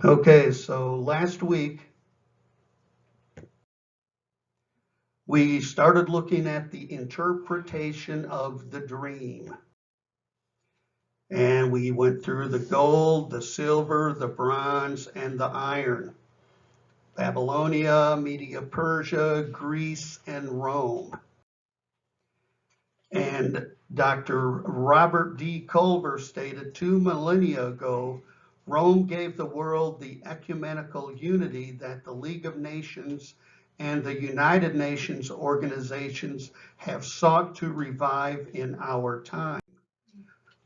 Okay, so last week we started looking at the interpretation of the dream. And we went through the gold, the silver, the bronze, and the iron. Babylonia, Media Persia, Greece, and Rome. And Dr. Robert D. Culver stated 2 millennia ago, Rome gave the world the ecumenical unity that the League of Nations and the United Nations organizations have sought to revive in our time.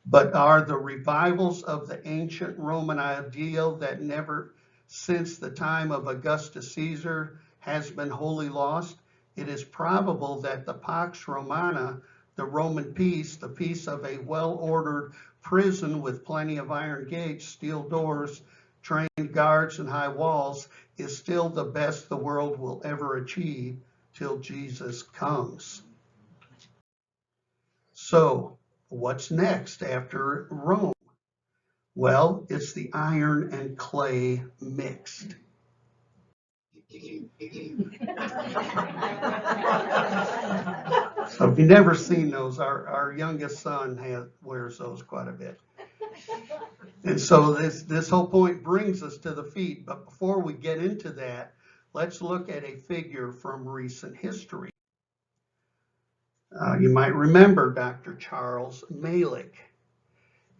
But are the revivals of the ancient Roman ideal that never since the time of Augustus Caesar has been wholly lost? It is probable that the Pax Romana, the Roman peace, the peace of a well-ordered prison with plenty of iron gates, steel doors, trained guards, and high walls, is still the best the world will ever achieve till Jesus comes. So, what's next after Rome? Well, it's the iron and clay mixed. So if you've never seen those, our youngest son wears those quite a bit. And so this whole point brings us to the feet. But before we get into that, let's look at a figure from recent history. You might remember Dr. Charles Malik.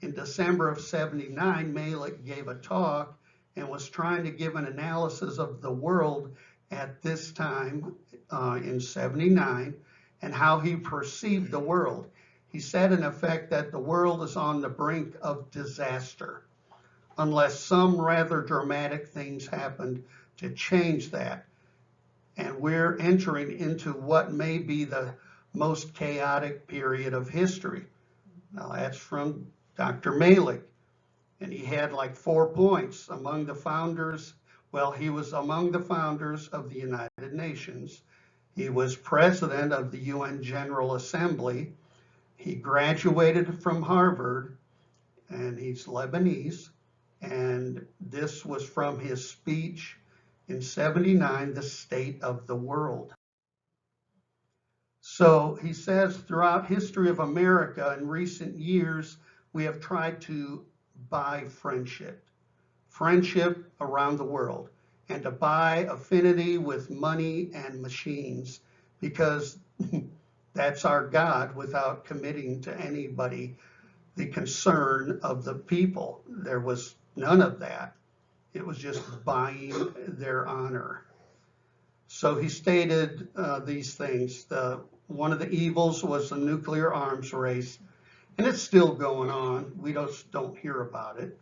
In December of '79, Malik gave a talk and was trying to give an analysis of the world at this time in '79 and how he perceived the world. He said, in effect, that the world is on the brink of disaster unless some rather dramatic things happened to change that. And we're entering into what may be the most chaotic period of history. Now, that's from Dr. Malik. And he had like 4 points. Among the founders, well, he was among the founders of the United Nations. He was president of the UN General Assembly. He graduated from Harvard, and he's Lebanese. And this was from his speech in '79, The State of the World. So he says, throughout history of America in recent years, we have tried to buy friendship around the world, and to buy affinity with money and machines, because that's our God, without committing to anybody the concern of the people. There was none of that. It was just buying their honor. So he stated these things. One of the evils was the nuclear arms race, and it's still going on. We just don't hear about it.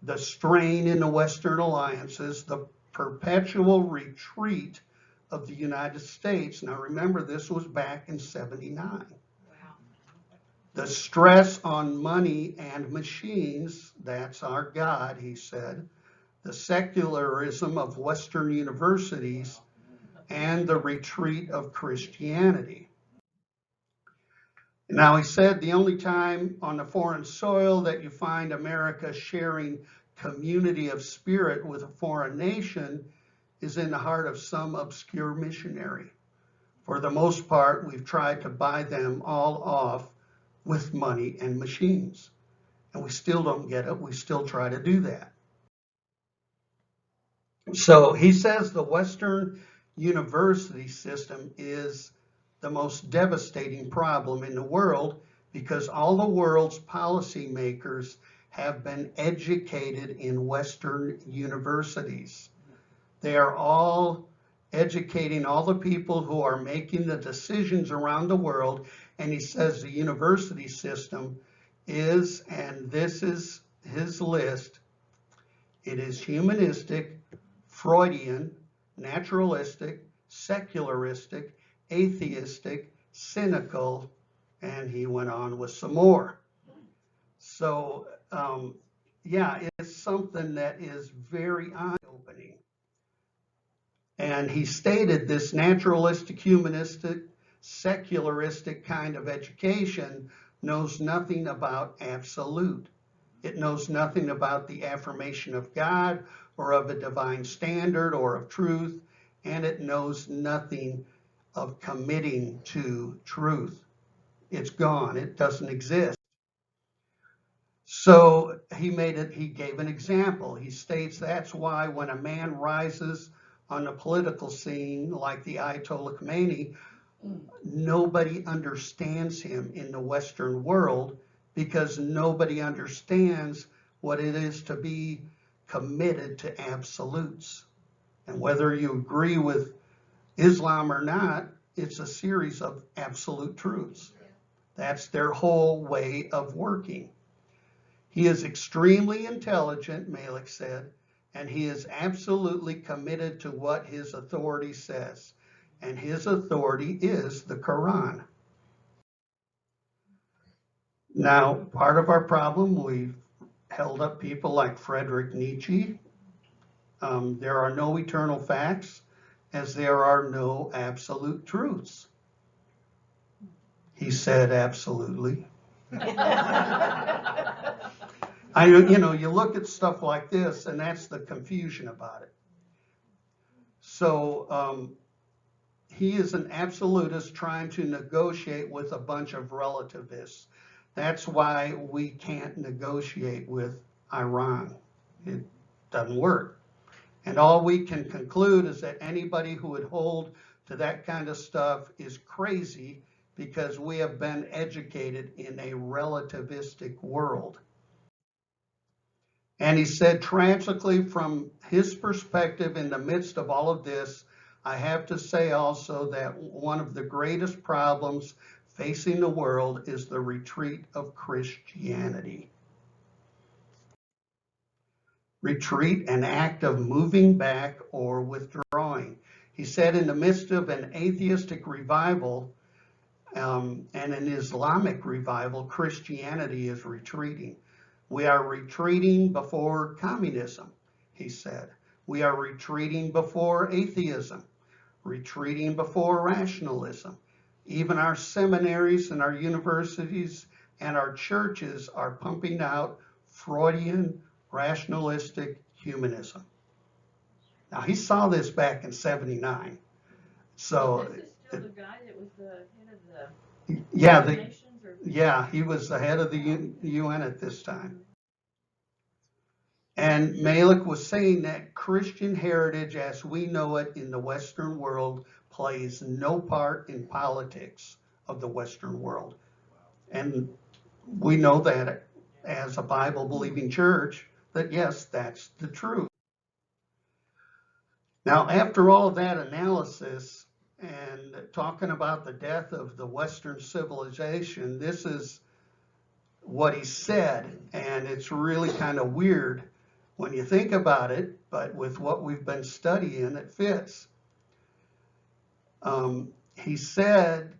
The strain in the Western alliances, the perpetual retreat of the United States. Now remember, this was back in '79. Wow. The stress on money and machines, that's our God, he said. The secularism of Western universities, and the retreat of Christianity. Now, he said the only time on the foreign soil that you find America sharing community of spirit with a foreign nation is in the heart of some obscure missionary. For the most part, we've tried to buy them all off with money and machines. And we still don't get it. We still try to do that. So he says the Western university system is the most devastating problem in the world because all the world's policymakers have been educated in Western universities. They are all educating all the people who are making the decisions around the world. And he says the university system is, and this is his list, it is humanistic, Freudian, naturalistic, secularistic, atheistic, cynical, and he went on with some more. So, yeah, it's something that is very eye-opening. And he stated this naturalistic, humanistic, secularistic kind of education knows nothing about absolute. It knows nothing about the affirmation of God or of a divine standard or of truth, and it knows nothing of committing to truth. It's gone. It doesn't exist. So he gave an example. He states that's why when a man rises on the political scene like the Ayatollah Khomeini, nobody understands him in the Western world because nobody understands what it is to be committed to absolutes. And whether you agree with Islam or not, it's a series of absolute truths. That's their whole way of working. He is extremely intelligent, Malik said, and he is absolutely committed to what his authority says. And his authority is the Quran. Now, part of our problem, we've held up people like Friedrich Nietzsche. There are no eternal facts, as there are no absolute truths. He said absolutely. You look at stuff like this, and that's the confusion about it. So he is an absolutist trying to negotiate with a bunch of relativists. That's why we can't negotiate with Iran. It doesn't work. And all we can conclude is that anybody who would hold to that kind of stuff is crazy because we have been educated in a relativistic world. And he said, tragically, from his perspective, in the midst of all of this, I have to say also that one of the greatest problems facing the world is the retreat of Christianity. Retreat, an act of moving back or withdrawing. He said in the midst of an atheistic revival and an Islamic revival, Christianity is retreating. We are retreating before communism, he said. We are retreating before atheism, retreating before rationalism. Even our seminaries and our universities and our churches are pumping out Freudian rationalistic humanism. Now, he saw this back in '79. So this is still the guy that was the head of the nations? Yeah, he was the head of the UN at this time. And Malik was saying that Christian heritage as we know it in the Western world plays no part in politics of the Western world. And we know that as a Bible-believing church, that yes, that's the truth. Now, after all of that analysis and talking about the death of the Western civilization, this is what he said, and it's really kind of weird when you think about it, but with what we've been studying, it fits. He said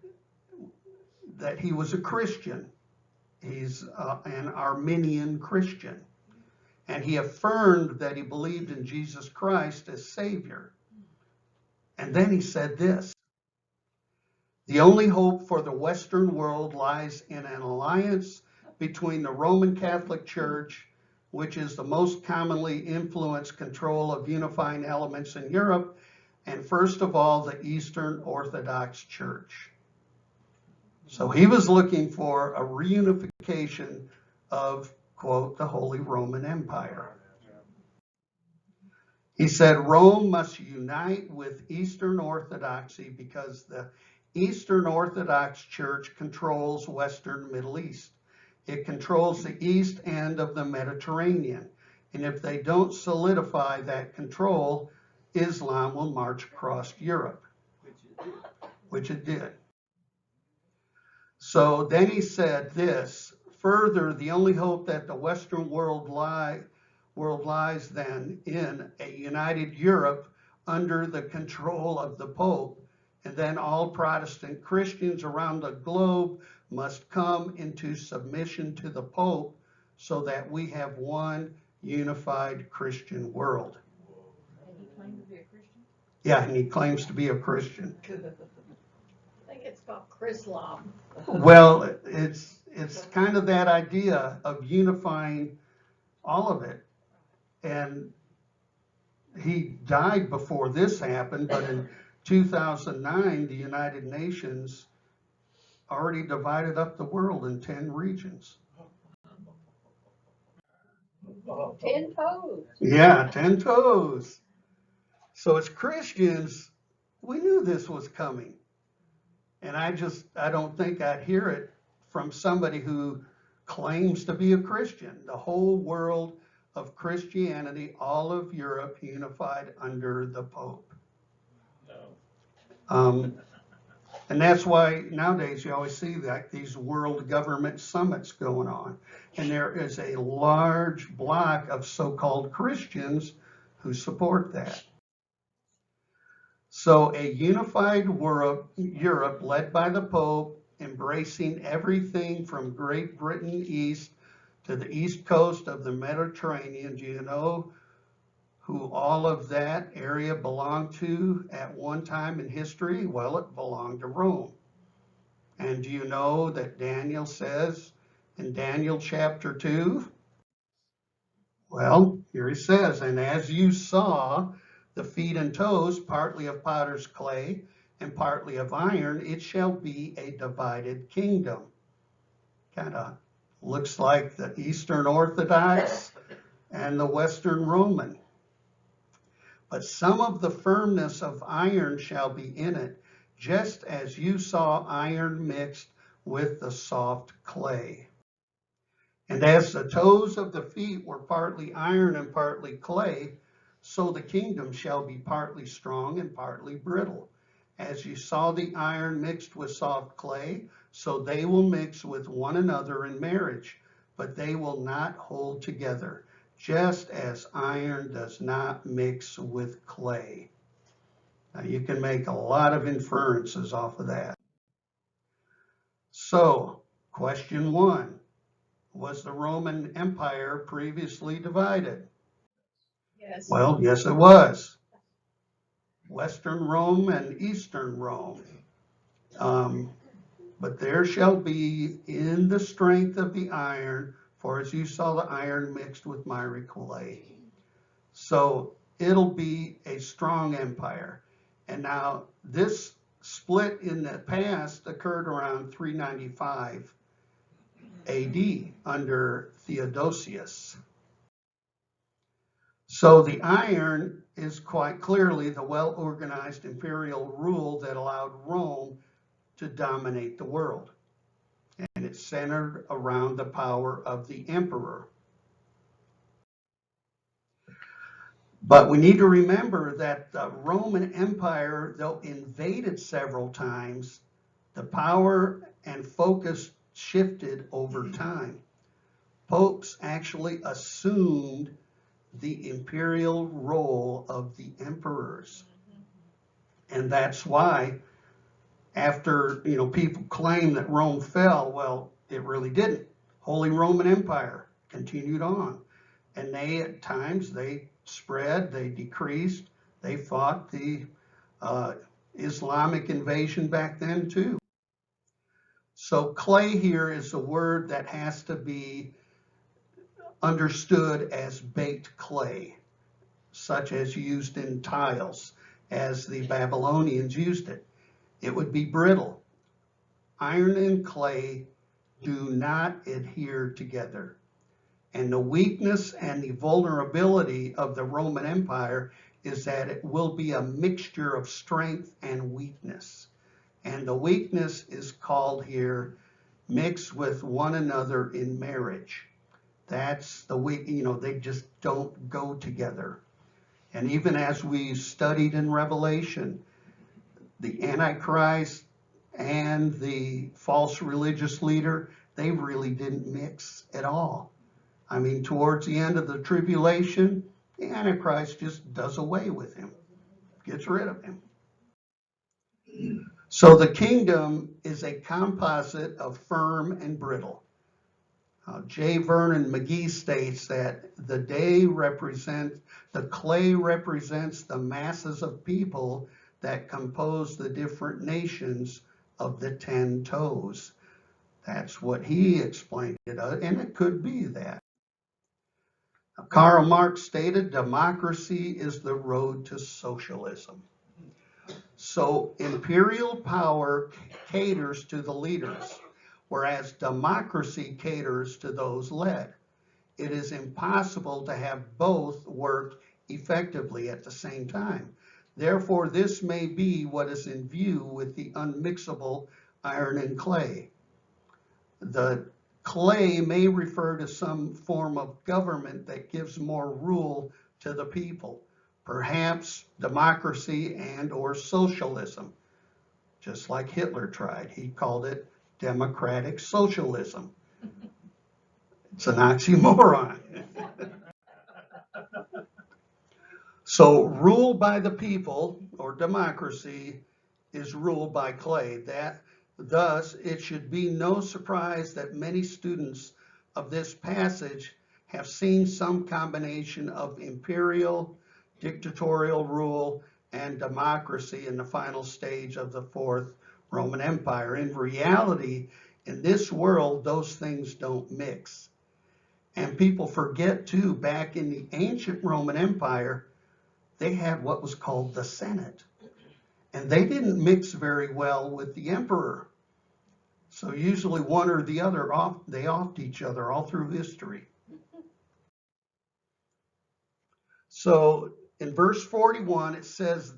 that he was a Christian. He's an Armenian Christian. And he affirmed that he believed in Jesus Christ as Savior. And then he said this: the only hope for the Western world lies in an alliance between the Roman Catholic Church, which is the most commonly influenced control of unifying elements in Europe, and first of all, the Eastern Orthodox Church. So he was looking for a reunification of, quote, the Holy Roman Empire. He said Rome must unite with Eastern Orthodoxy because the Eastern Orthodox Church controls Western Middle East. It controls the east end of the Mediterranean. And if they don't solidify that control, Islam will march across Europe, which it did. So then he said this: further, the only hope that the Western world lies then in a united Europe under the control of the Pope, and then all Protestant Christians around the globe must come into submission to the Pope so that we have one unified Christian world. And he claimed to be a Christian? Yeah, and he claims to be a Christian. I think it's called Chrislam. Well, it's kind of that idea of unifying all of it. And he died before this happened, but in 2009, the United Nations already divided up the world in 10 regions. 10 toes. Yeah, 10 toes. So as Christians, we knew this was coming. And I don't think I'd hear it from somebody who claims to be a Christian. The whole world of Christianity, all of Europe, unified under the Pope. And that's why nowadays you always see that these world government summits going on. And there is a large block of so-called Christians who support that. So a unified Europe led by the Pope, embracing everything from Great Britain east to the east coast of the Mediterranean. Do you know who all of that area belonged to at one time in history? Well, it belonged to Rome. And do you know that Daniel says in Daniel chapter 2? Well, here he says, and as you saw the feet and toes, partly of potter's clay and partly of iron, it shall be a divided kingdom. Kind of looks like the Eastern Orthodox and the Western Roman. But some of the firmness of iron shall be in it, just as you saw iron mixed with the soft clay. And as the toes of the feet were partly iron and partly clay, so the kingdom shall be partly strong and partly brittle. As you saw the iron mixed with soft clay, so they will mix with one another in marriage, but they will not hold together, just as iron does not mix with clay. Now you can make a lot of inferences off of that. So, question 1, was the Roman Empire previously divided? Yes. Well, yes it was. Western Rome and Eastern Rome. But there shall be in the strength of the iron, for as you saw the iron mixed with miry clay. So it'll be a strong empire. And now this split in the past occurred around 395 AD under Theodosius. So the iron is quite clearly the well-organized imperial rule that allowed Rome to dominate the world. And it's centered around the power of the emperor. But we need to remember that the Roman Empire, though invaded several times, the power and focus shifted over time. Popes actually assumed the imperial role of the emperors. And that's why after, people claim that Rome fell, well, it really didn't. Holy Roman Empire continued on. And at times, they spread, they decreased, they fought the Islamic invasion back then too. So clay here is a word that has to be understood as baked clay, such as used in tiles, as the Babylonians used it. It would be brittle. Iron and clay do not adhere together. And the weakness and the vulnerability of the Roman Empire is that it will be a mixture of strength and weakness. And the weakness is called here, mixed with one another in marriage. That's the weak, they just don't go together. And even as we studied in Revelation, the Antichrist and the false religious leader, they really didn't mix at all. I mean, towards the end of the tribulation, the Antichrist just does away with him, gets rid of him. So the kingdom is a composite of firm and brittle. J. Vernon McGee states that the clay represents the masses of people that compose the different nations of the 10 toes. That's what he explained it, and it could be that. Karl Marx stated, democracy is the road to socialism. So imperial power caters to the leaders, whereas democracy caters to those led. It is impossible to have both work effectively at the same time. Therefore, this may be what is in view with the unmixable iron and clay. The clay may refer to some form of government that gives more rule to the people, perhaps democracy and or socialism, just like Hitler tried. He called it democratic socialism. It's an oxymoron. So rule by the people, or democracy, is ruled by clay. Thus, it should be no surprise that many students of this passage have seen some combination of imperial, dictatorial rule, and democracy in the final stage of the Fourth Roman Empire. In reality, in this world, those things don't mix. And people forget too, back in the ancient Roman Empire, they had what was called the Senate. And they didn't mix very well with the emperor. So usually one or the other, they offed each other all through history. So in verse 41, it says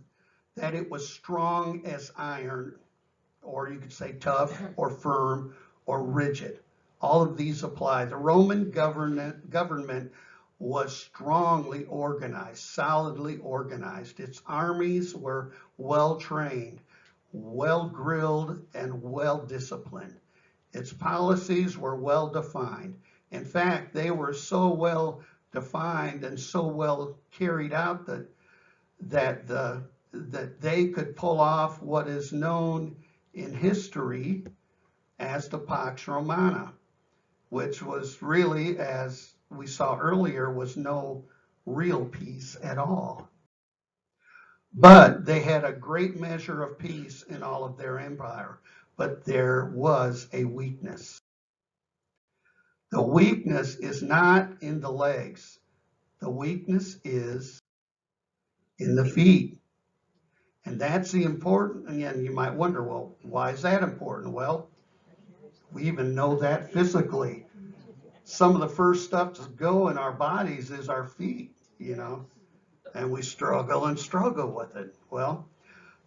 that it was strong as iron, or you could say tough or firm or rigid. All of these apply. The Roman government was strongly organized, solidly organized. Its armies were well trained, well drilled, and well disciplined. Its policies were well defined. In fact, they were so well defined and so well carried out that they could pull off what is known in history as the Pax Romana, which was really, as we saw earlier, was no real peace at all. But they had a great measure of peace in all of their empire. But there was a weakness. The weakness is not in the legs. The weakness is in the feet. And that's the important, again, you might wonder, well, why is that important? Well, we even know that physically. Some of the first stuff to go in our bodies is our feet, and we struggle and struggle with it. Well,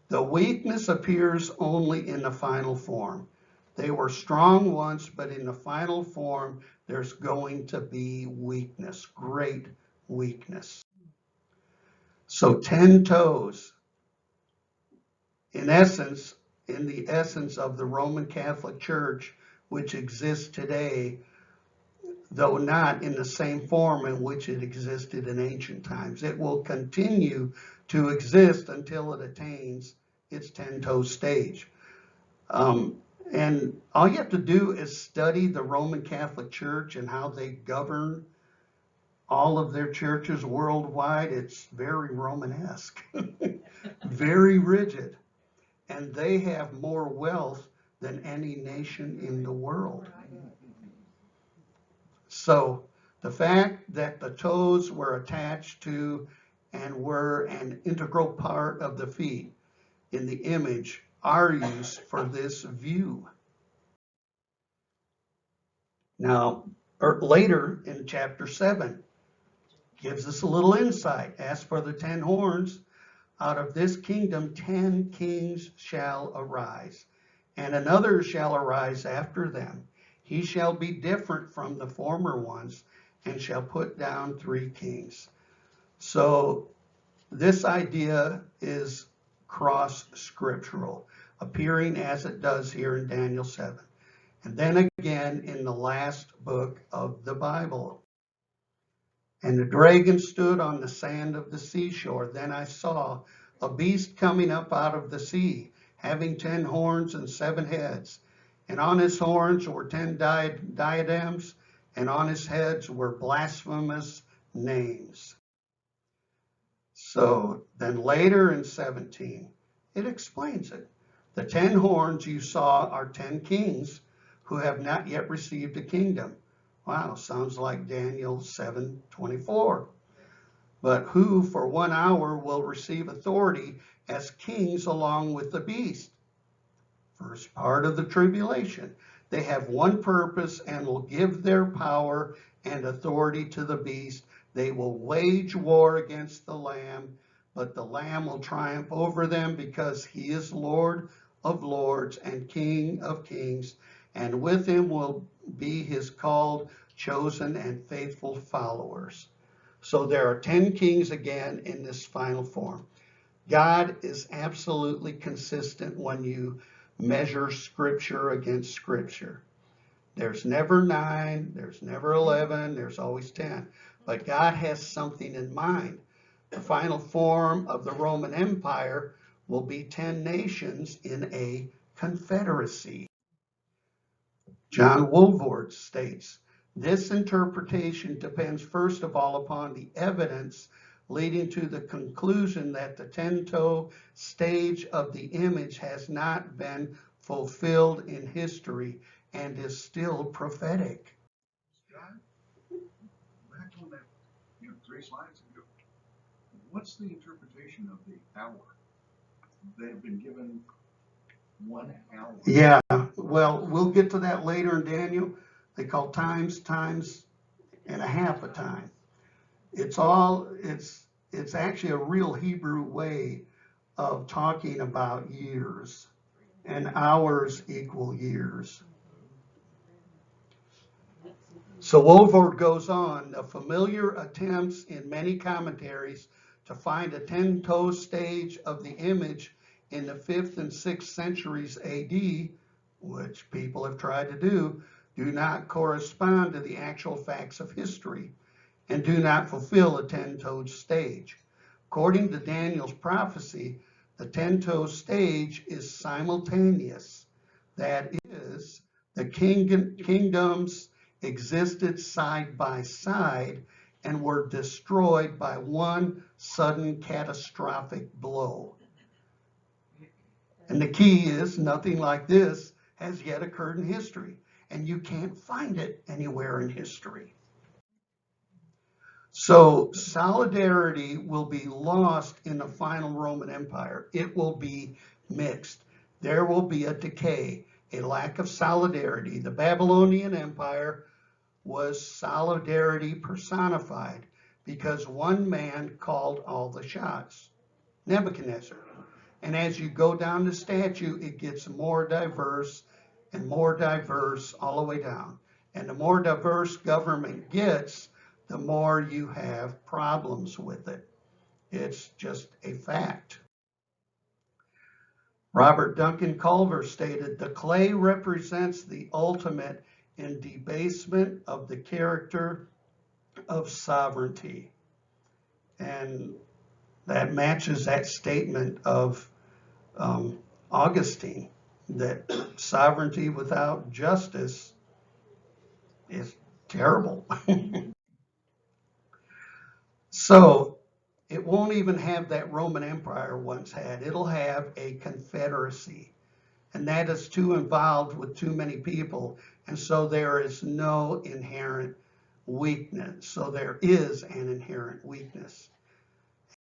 the weakness appears only in the final form. They were strong once, but in the final form, there's going to be weakness, great weakness. So 10 toes, in essence, in the essence of the Roman Catholic Church, which exists today, though not in the same form in which it existed in ancient times. It will continue to exist until it attains its 10-toe stage. And all you have to do is study the Roman Catholic Church and how they govern all of their churches worldwide. It's very Romanesque, very rigid. And they have more wealth than any nation in the world. So the fact that the toes were attached to and were an integral part of the feet in the image are used for this view. Now, later in chapter 7, gives us a little insight. As for the 10 horns, out of this kingdom 10 kings shall arise, and another shall arise after them. He shall be different from the former ones, and shall put down 3 kings. So this idea is cross-scriptural, appearing as it does here in Daniel 7. And then again in the last book of the Bible. And the dragon stood on the sand of the seashore. Then I saw a beast coming up out of the sea, having 10 horns and 7 heads. And on his horns were 10 diadems, and on his heads were blasphemous names. So then later in 17, it explains it. The 10 horns you saw are 10 kings who have not yet received a kingdom. Wow, sounds like Daniel 7:24. But who for 1 hour will receive authority as kings along with the beast? First part of the tribulation. They have one purpose and will give their power and authority to the beast. They will wage war against the Lamb, but the Lamb will triumph over them because he is Lord of lords and King of kings, and with him will be his called, chosen, and faithful followers. So there are 10 kings again in this final form. God is absolutely consistent when you measure scripture against scripture. There's never 9, there's never 11, there's always 10. But God has something in mind. The final form of the Roman Empire will be 10 nations in a confederacy. John Woolford states, this interpretation depends first of all upon the evidence leading to the conclusion that the 10-toe stage of the image has not been fulfilled in history and is still prophetic. John, back on that, 3 slides ago, what's the interpretation of the hour? They have been given 1 hour. Yeah, well, we'll get to that later in Daniel. They call times and a half a time. It's actually a real Hebrew way of talking about years, and hours equal years. So Woolford goes on, the familiar attempts in many commentaries to find a 10-toe stage of the image in the 5th and 6th centuries AD, which people have tried to do not correspond to the actual facts of history and do not fulfill a 10-toed stage. According to Daniel's prophecy, the 10-toe stage is simultaneous. That is, the kingdoms existed side by side and were destroyed by one sudden catastrophic blow. And the key is nothing like this has yet occurred in history, and you can't find it anywhere in history. So solidarity will be lost in the final Roman Empire. It will be mixed. There will be a decay, a lack of solidarity. The Babylonian Empire was solidarity personified because one man called all the shots, Nebuchadnezzar. And as you go down the statue, it gets more diverse and more diverse all the way down. And the more diverse government gets, the more you have problems with it. It's just a fact. Robert Duncan Culver stated, the clay represents the ultimate in debasement of the character of sovereignty. And that matches that statement of Augustine, that sovereignty without justice is terrible. So it won't even have that Roman Empire once had. It'll have a confederacy, and that is too involved with too many people, and so there is no inherent weakness. So there is an inherent weakness.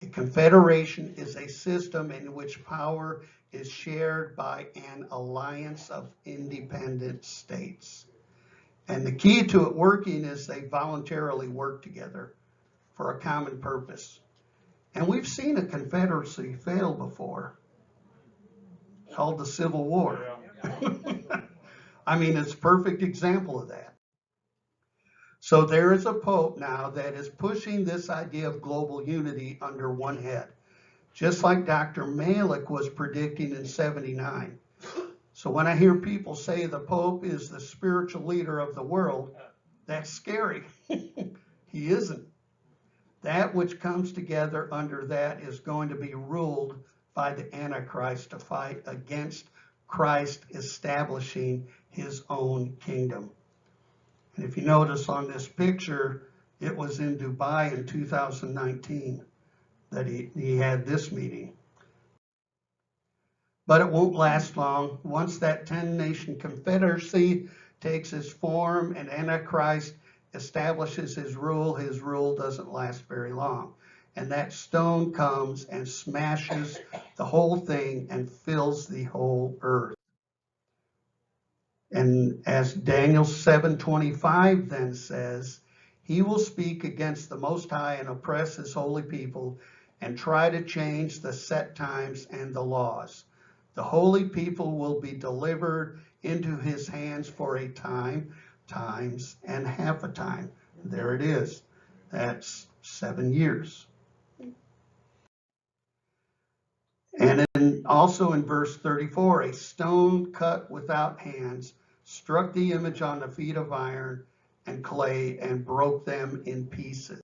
A confederation is a system in which power is shared by an alliance of independent states. And the key to it working is they voluntarily work together for a common purpose. And we've seen a confederacy fail before, called the Civil War. I mean, it's a perfect example of that. So there is a pope now that is pushing this idea of global unity under one head, just like Dr. Malik was predicting in 79. So when I hear people say the pope is the spiritual leader of the world, that's scary. He isn't. That which comes together under that is going to be ruled by the Antichrist to fight against Christ establishing his own kingdom. And if you notice on this picture, it was in Dubai in 2019 that he had this meeting. But it won't last long. Once that 10-nation confederacy takes its form and Antichrist establishes his rule doesn't last very long. And that stone comes and smashes the whole thing and fills the whole earth. And as Daniel 7:25 then says, he will speak against the Most High and oppress his holy people and try to change the set times and the laws. The holy people will be delivered into his hands for a time, times, and half a time. There it is. That's 7 years. And then also in verse 34, a stone cut without hands struck the image on the feet of iron and clay and broke them in pieces.